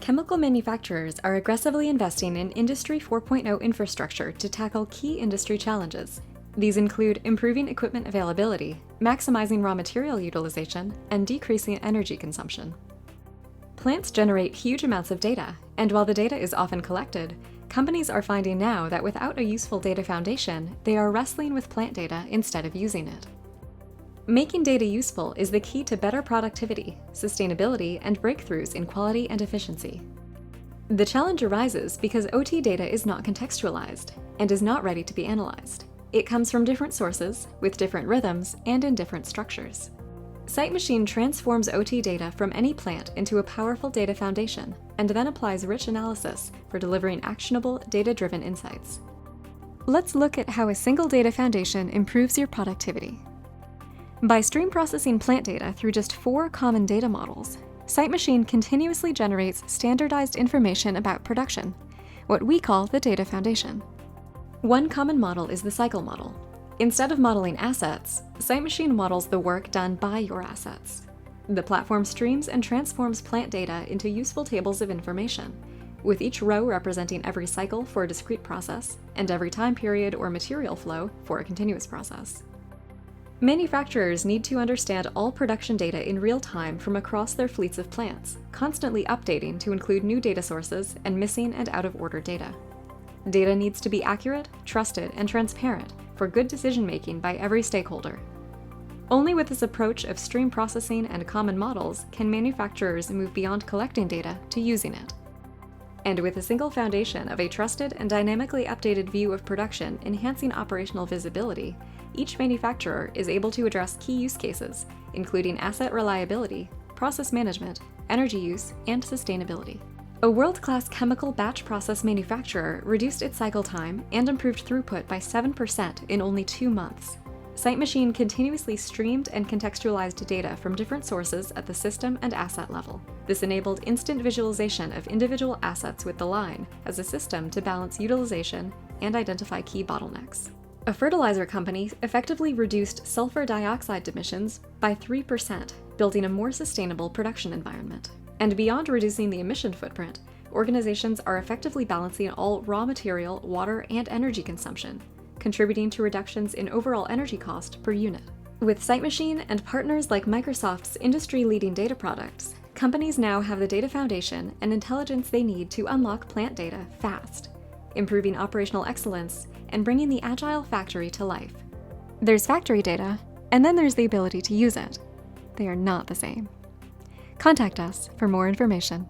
Chemical manufacturers are aggressively investing in Industry 4.0 infrastructure to tackle key industry challenges. These include improving equipment availability, maximizing raw material utilization, and decreasing energy consumption. Plants generate huge amounts of data, and while the data is often collected, companies are finding now that without a useful data foundation, they are wrestling with plant data instead of using it. Making data useful is the key to better productivity, sustainability, and breakthroughs in quality and efficiency. The challenge arises because OT data is not contextualized and is not ready to be analyzed. It comes from different sources, with different rhythms, and in different structures. Sight Machine transforms OT data from any plant into a powerful data foundation, and then applies rich analysis for delivering actionable, data-driven insights. Let's look at how a single data foundation improves your productivity. By stream processing plant data through just 4 common data models, Sight Machine continuously generates standardized information about production, what we call the data foundation. One common model is the cycle model. Instead of modeling assets, Sight Machine models the work done by your assets. The platform streams and transforms plant data into useful tables of information, with each row representing every cycle for a discrete process, and every time period or material flow for a continuous process. Manufacturers need to understand all production data in real time from across their fleets of plants, constantly updating to include new data sources and missing and out-of-order data. Data needs to be accurate, trusted, and transparent for good decision-making by every stakeholder. Only with this approach of stream processing and common models can manufacturers move beyond collecting data to using it. And with a single foundation of a trusted and dynamically updated view of production enhancing operational visibility, each manufacturer is able to address key use cases, including asset reliability, process management, energy use, and sustainability. A world-class chemical batch process manufacturer reduced its cycle time and improved throughput by 7% in only 2 months. Sight Machine continuously streamed and contextualized data from different sources at the system and asset level. This enabled instant visualization of individual assets with the line as a system to balance utilization and identify key bottlenecks. A fertilizer company effectively reduced sulfur dioxide emissions by 3%, building a more sustainable production environment. And beyond reducing the emission footprint, organizations are effectively balancing all raw material, water, and energy consumption, contributing to reductions in overall energy cost per unit. With Sight Machine and partners like Microsoft's industry-leading data products, companies now have the data foundation and intelligence they need to unlock plant data fast, improving operational excellence and bringing the agile factory to life. There's factory data, and then there's the ability to use it. They are not the same. Contact us for more information.